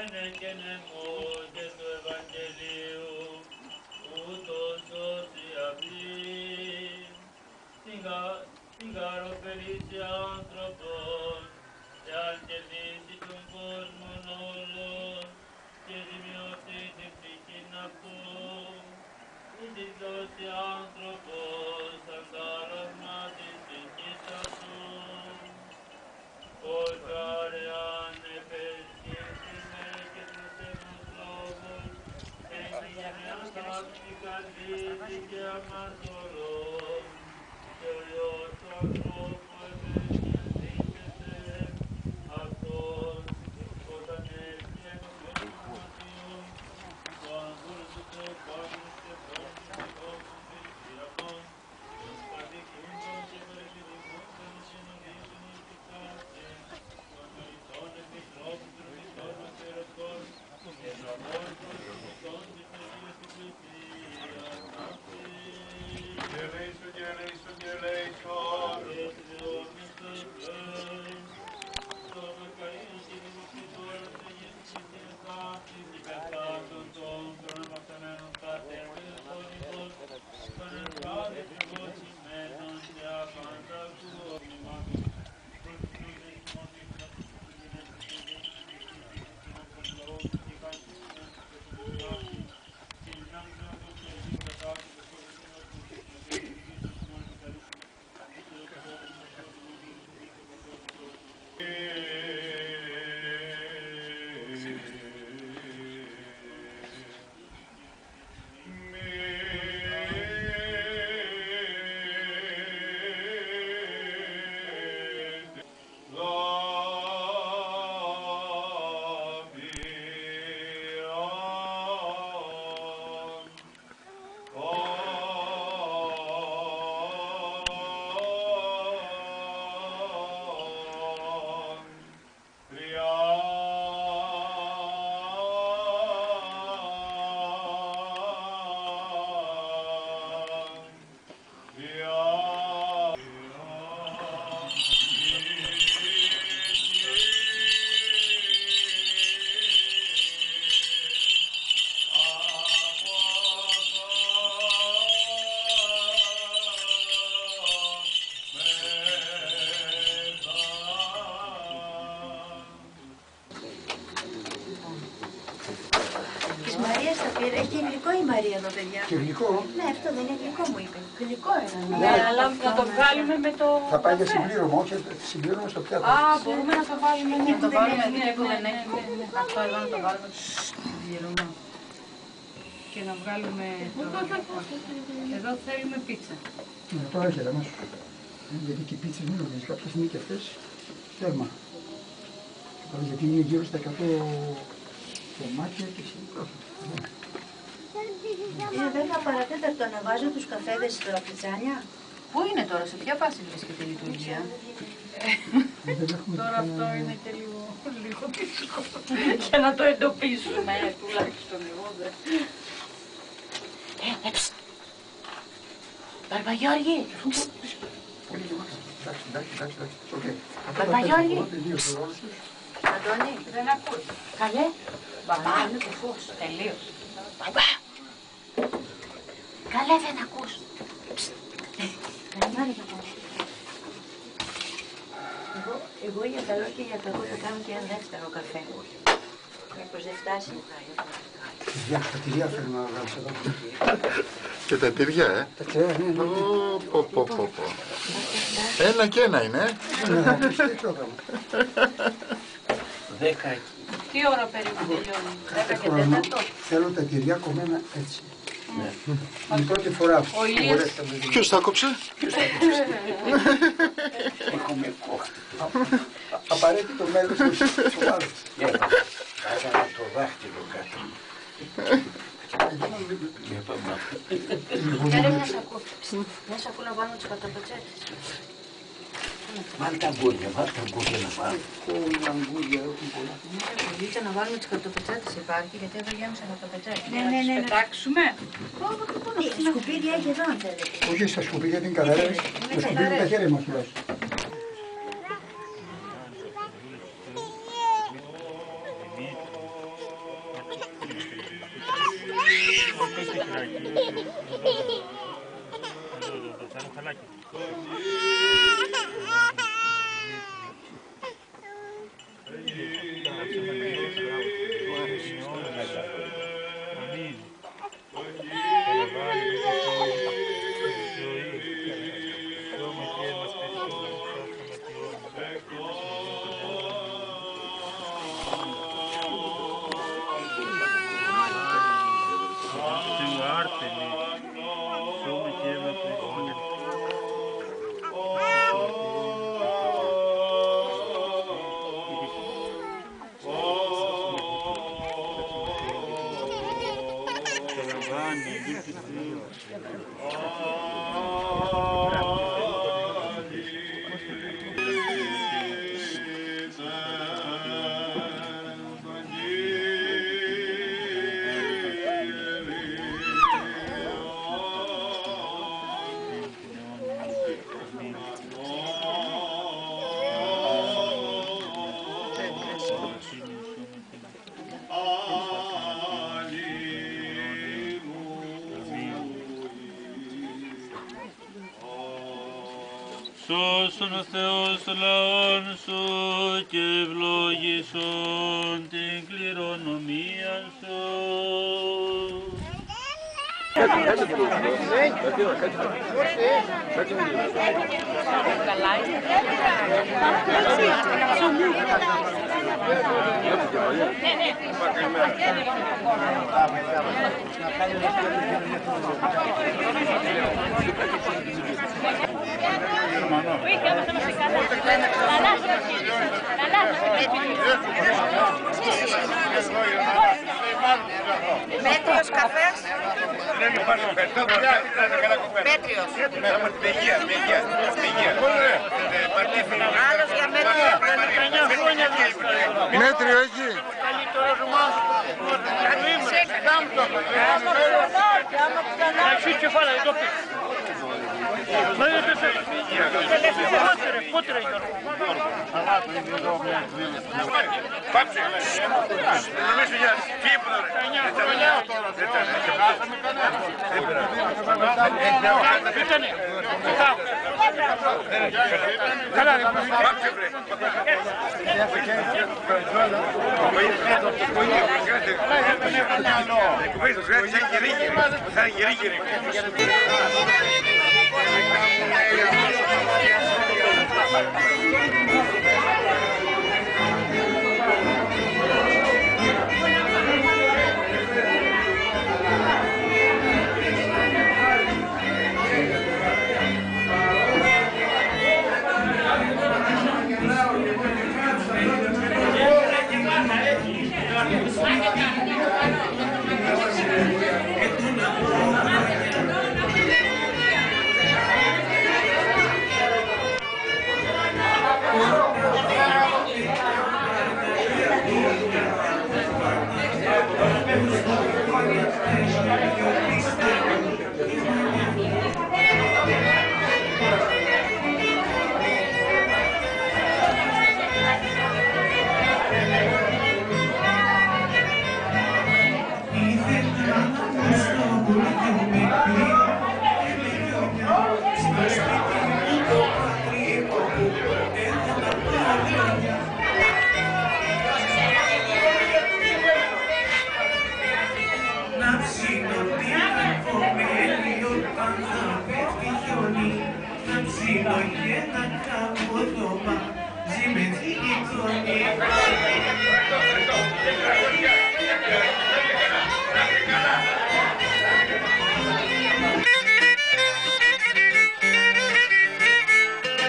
λένε και νεμός και του Ευαγγελίου, ούτως σώσει αυτή. Σιγαροπερίσει άνθρωπον, εάν κερδίσει τον κόσμον όλον και ζημιώσει την ψυχήν αυτού, ή τη δώσει άνθρωπος αντάλλαγμα της ψυχής αυτού. Ως αρεάν επεσχέσιμε και τους έμους λόγους, έγινε αγάπη καρδίδη και αμαρτωλών, και ο Υιός του ανθρώπου επεσχέσεται αυτός, όταν έρθει εκ των αμαρτιών, το αγγούρ του προπάνους και πόνους και τόπους και ηχθειακών, των κατοικούντων και περιπηρημούντων συνοδείσουν εις τη χάρτη, των μεριτών επιτρόπων τρομητών αστερετών, και τραβών προσωπικών της Αγίας Εκκλησίας αυτής. Και ελέησον, και ελέησον, και ελέησον. Και Θεόμιστος πλέον, το μακαρίον και δημοκριτόρος Αγίας Εκκλησίας αυτής, υπερτάτων των προνομασταμένων πατέρων των ημών, των ενθάδες προγωσημένων και απανταχού ομιμάτων, Έχει γλυκό η Μαρία εδώ, παιδιά. Και γλυκό. Ναι, αυτό δεν είναι γλυκό, μου είπε. Γλυκό είναι. Ναι, αλλά να το βγάλουμε με το. Θα πάει για συμπλήρωμα, όχι συμπλήρωμα στο πιάτο. Α, μπορούμε να το βάλουμε. Ναι, Να το βάλουμε. ναι, Ναι, δεν έχει. Αυτό εδώ να το βάλουμε συμπλήρωμα. Και να βγάλουμε. Εδώ θέλουμε πίτσα. Ναι, τώρα έχει αμέσως. Γιατί και οι πίτσες μην νομίζεις, κάποιες είναι και αυτές τέρμα. Γιατί είναι γύρω στα 100 κομμάτια και συνήθως. Είναι βέβαια παρατέταρτο να βάζω τους καφέδες στα πιτσάνια. Πού είναι τώρα, σε ποια φάση βρίσκεται η λειτουργία. Τώρα αυτό είναι και λίγο δύσκολο για να το εντοπίσουμε, τουλάχιστον εγώ δεν. Μπαρμπαγιώργη! Πολύ γεμάτα. Εντάξει. Μπαρμπαγιώργη! Αντώνη, Δεν ακούς. καλέ! Μπαμπά, είναι το φως. τελείως. Μπαμπά! Καλέ δεν ακούς. Εγώ για καλό και για κακό θα κάνω και ένα δεύτερο καφέ. Μήπως δεν φτάσει η Τα τυριά θέλω να βγάλεις εδώ. Και τα τυριά, Τα τυριά, ναι. Ένα και ένα είναι, Τι ώρα περίπου τελειώνει, 10 και 4. Θέλω τα τυριά κομμένα έτσι. Είναι η πρώτη φορά. Ο Ηλίας. Ποιος τα κόψε? Απαραίτητο μέλος της ομάδας. Βάζαμε το δάχτυλο κάτω. Κάνε μια σακού. Μια σακού να βάλουμε τους καταπατσέτες. Βάλ' τα αγκούρια να βάλω. Μπορείτε να βάλουμε τις καταπατσέτες υπάρχει, γιατί εδώ γέμισα καταπατσέτες. Να τις πετάξουμε. Σκουπίδια έχει εδώ αν θέλετε. Όχι στα σκουπίδια την καθαρές. Τα σκουπίδια τα χέρια μας τουλάχιστον. Σώσον ο Θεός το λαόν σου και ευλόγησον την κληρονομία σου. Μέτριος καφές. Μέτριος. Άλλος για μέτριο. Μέτριο έχει.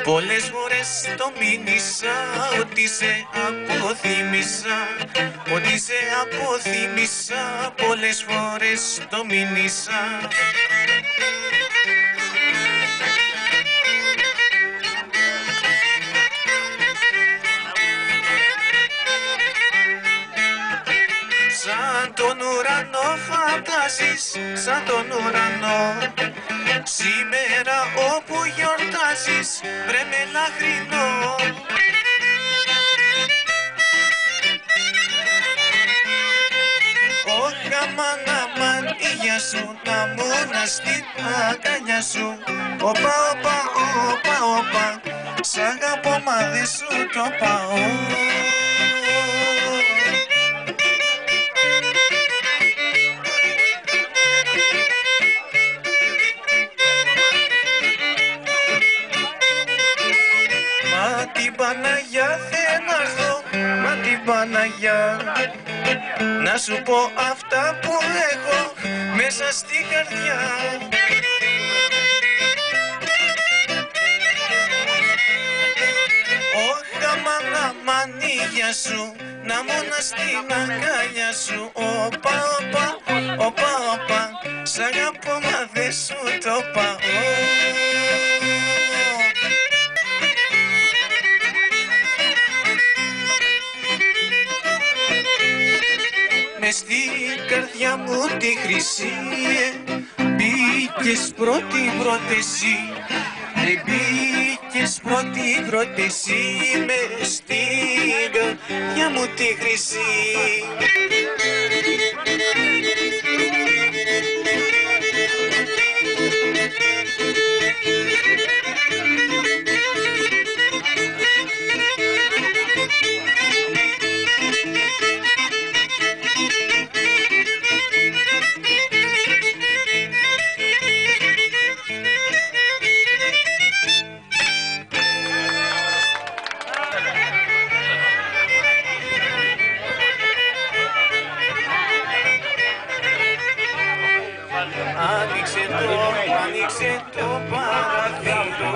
Πολλές φορές το μήνυσα ότι σε αποθύμησα, ότι σε αποθύμησα, πολλές φορές το μήνυσα. Σαν τον ουρανό φαντάζεις, σαν τον ουρανό, σήμερα όπου γιορτάζεις, βρε με λαχρινό. Ωχ, αμάν, αμάν, η αγκαλιά σου, να μούνα στην αγκαλιά σου. Όπα, όπα, όπα, όπα, σ' αγαπώ μα δεν σου το πάω. Μα την Παναγιά θέλω να έρθω, μα την Παναγιά, να σου πω αυτά που έχω μέσα στην καρδιά. Όχα μάνα μανίγια σου, να μούνα στην αγκαλιά σου. Όπα, όπα, όπα, όπα, σ' αγαπώ μα δεν σου το πάω. Μες στην καρδιά μου τη χρυσή μπήκες πρώτη εσύ. Μπήκες πρώτη εσύ μες στην καρδιά μου τη χρυσή. Άνοιξε το παραθύρο,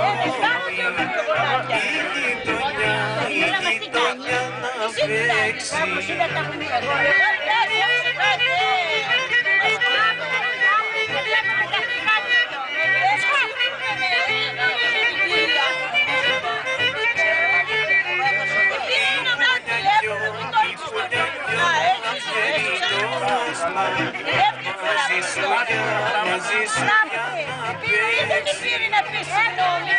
η γειτονιά να παίξει. Μαζί σου δεν πήρε να πει συγγνώμη.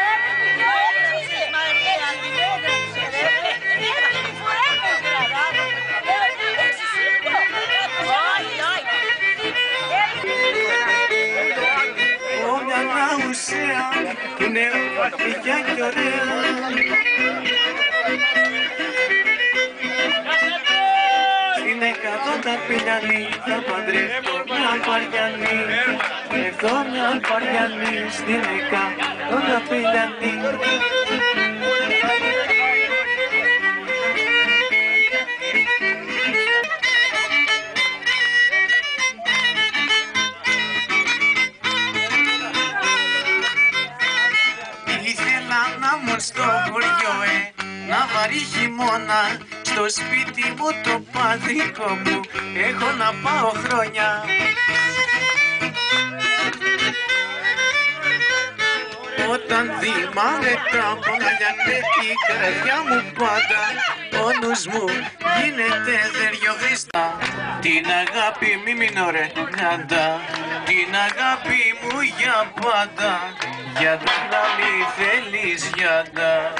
Μια ναουσέα είναι γλυκιά κι ωραία. Στην 100 ταπειλιανή θα παντρευτώ μια Παριανή. Εδώ μια Παριανή στην 100 ταπειλιανή. Ήθελα να μου στο χωριό, να βαρύ χειμώνα. Στο σπίτι μου το πατρικό μου έχω να πάω χρόνια. Όταν θυμάμαι τα πόδια η καρδιά μου πάντα, ο νους μου γίνεται δεριοχριστά. Την αγάπη μη μείνω ρε νιάντα, την αγάπη μου για πάντα, γιατί να μη θέλεις γιάντα.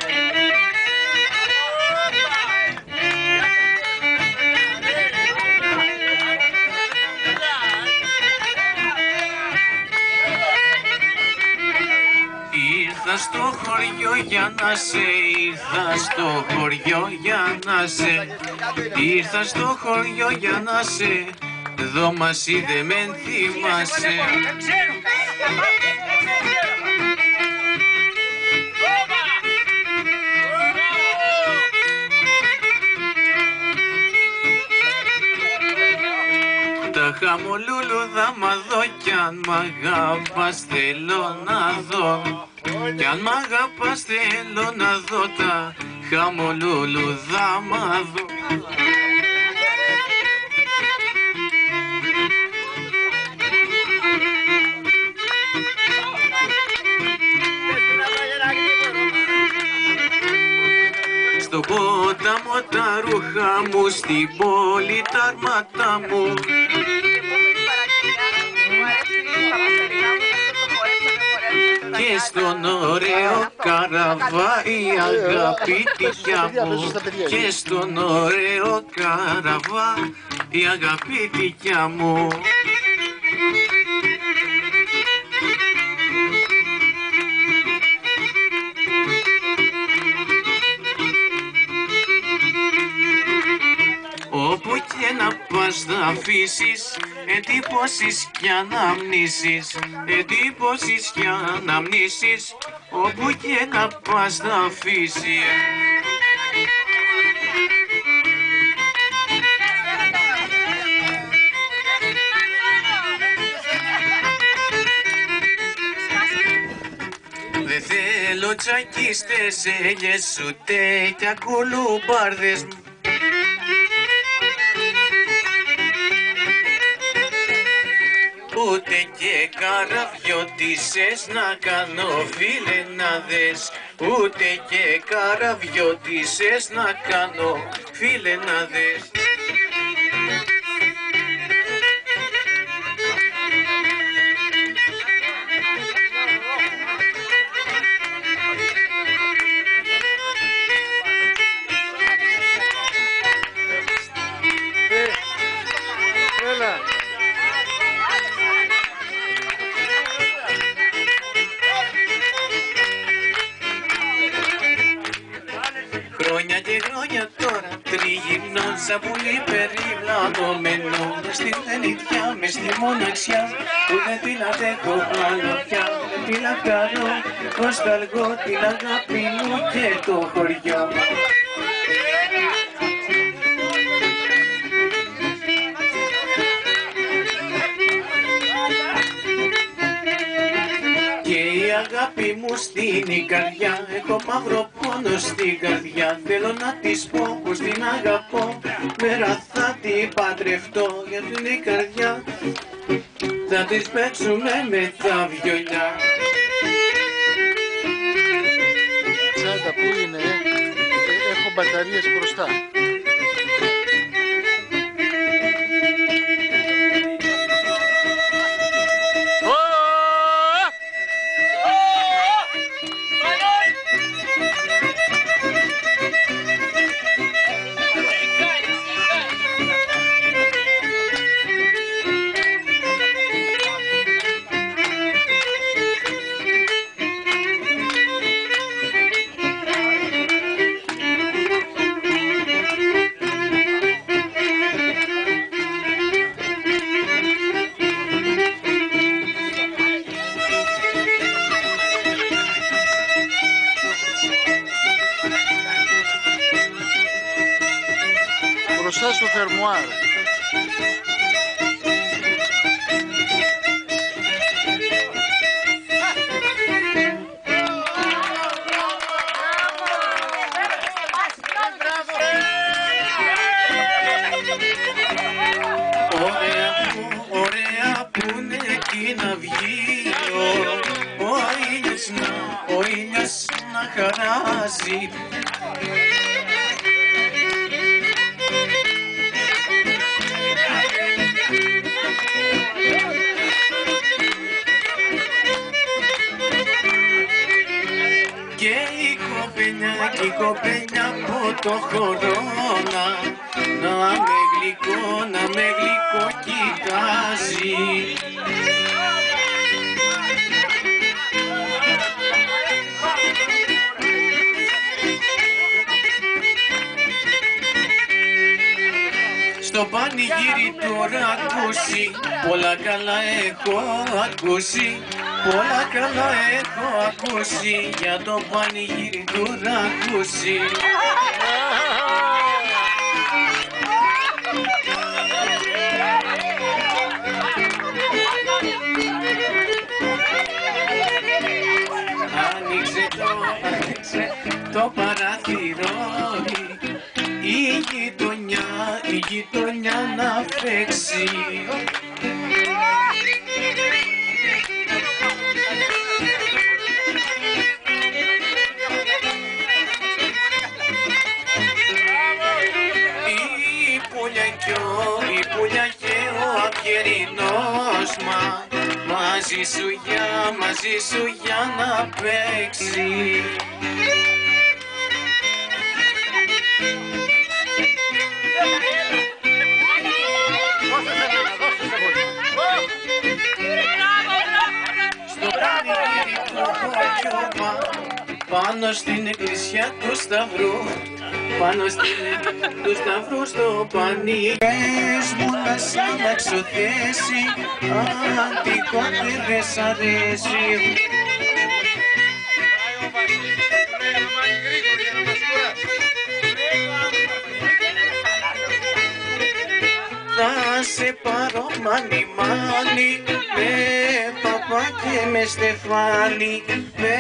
Ήρθα στο χωριό για να σε, ήρθα στο χωριό για να σε, ήρθα στο χωριό για να σε, εδώ μας είδε μεν θυμάσαι. Τα χαμολούλουδα μα δω κι αν μ' αγαπάς θέλω να δω, κι αν μ' αγαπάς θέλω να δω τα χαμολούλουδα μα δω. Στο ποταμό τα ρούχα μου, στην πόλη τα αρμάτα μου, και στον ωραίο καραβά η αγαπητικιά μου, και στον ωραίο καραβά η αγαπητικιά μου. πας θα αφήσεις εντύπωσεις κι αναμνήσεις, εντύπωσεις κι αναμνήσεις, όπου και να πας θα αφήσεις. Δεν θέλω τσακίστες έλιες ούτε κι ακολουμπάρδες μου. Ούτε και καραβιώτισες να κάνω φίλε να δες, ούτε και καραβιώτισες να κάνω φίλε να δες. Χρόνια και χρόνια τώρα τριγυρνώ σαν πουλί περιβλαβωμένο, μες στη μελιτιά, μες στη μοναξιά που δεν την αντέχω άλλο πια. Δεν την λαχαρώ, νοσταλγώ την αγάπη μου και το χωριό. Και η αγάπη μου στείνει καρδιά, έχω μαύρο πόνο στην καρδιά. Θέλω να της πω πως την αγαπώ, μέρα θα την παντρευτώ. Για αυτήν η καρδιά θα της παίξουμε με τα βιολιά. Τσάντα πού είναι, έχω μπαταρίες μπροστά. Μπροστά στο φερμουάρ. Ωραία που είναι εκεί να βγει ο ήλιος να χαράζει. Και η κοπέλια από το χώρο να με γλυκό κοιτάζει. Στο πανηγύρι τώρα ακούσει, πολλά καλά έχω ακούσει, πολλά καλά έχω ακούσει, για το πανηγύρι τώρα ακούσει. Άνοιξε το παράθυρο, η γειτονιά να φέξει. Η πουλιά και ο αυγερινός μαζί σου για να παίξει. Στο πανηγύρι του χωριού πάνω στην εκκλησιά του Σταυρού πάνω του σταυρού στο πανί. Πες μου να σ' αλλάξω θέση, αν τυχόν και δεν σ' αρέσει. Θα σε πάρω μάνι μάνι, με παπά και με στεφάνι, με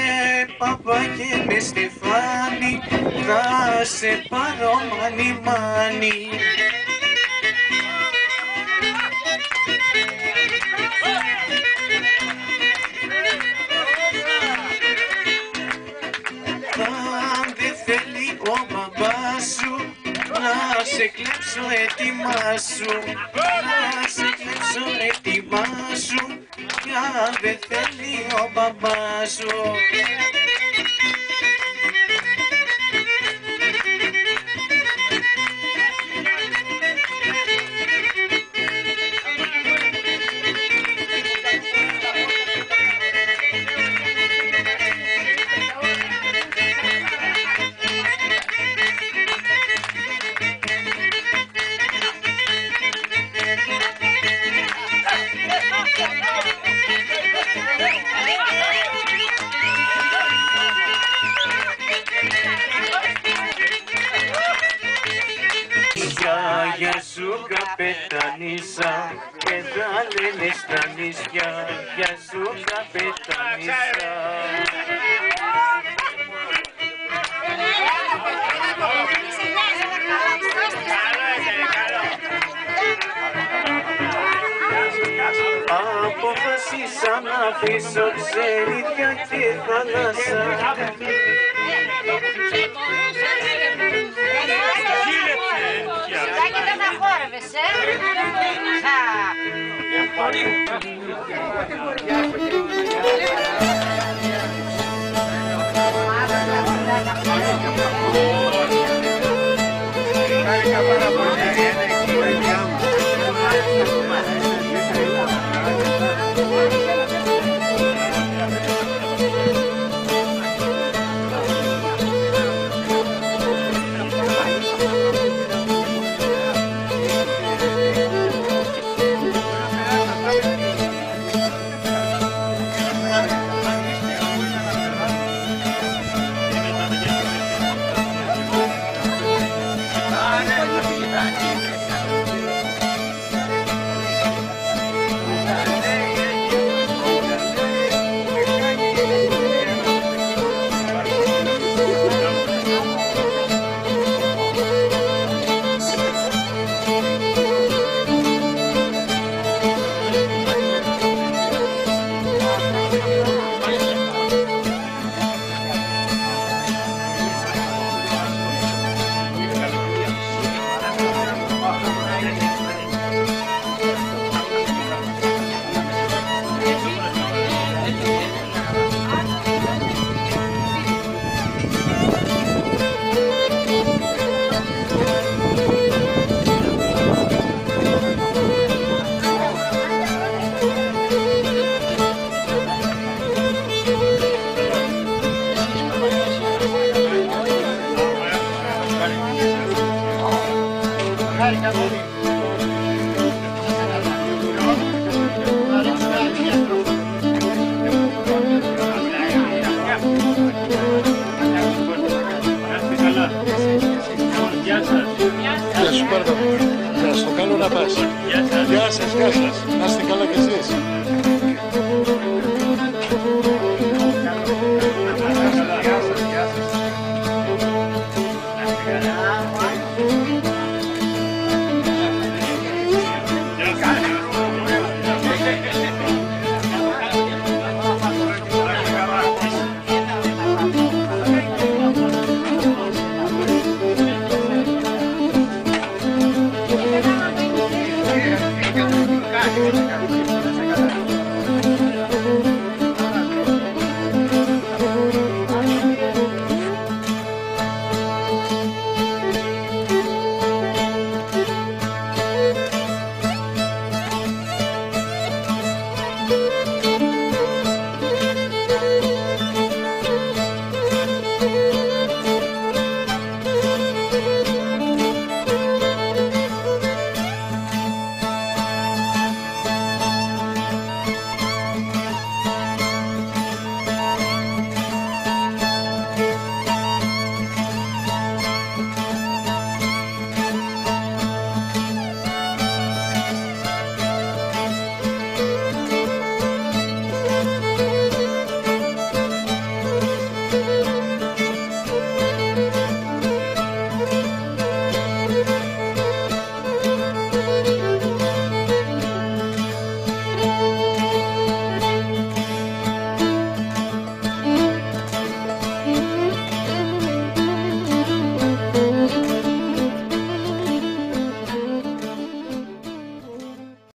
παπά και με στεφάνι, θα σε πάρω μάνι μάνι. Αν δεν θέλει ο μπαμπάς σου, να σε κλέψω έτοιμά σου, να σε κλέψω έτοιμά σου, κι αν δεν θέλει ο μπαμπάς σου. Γεια σου καπετανίσσα, και θα λένε στα νησιά, γεια σου καπετανίσσα. Αποφασίσα να αφήσω ξενιτιά και θάλασσα. Σιγάκι δεν θα χόρευες, Γεια σου Πάρτα. Γεια σου, καλό να πας. Γεια σας, γεια σας. Να είστε καλά κι εσείς. Gracias.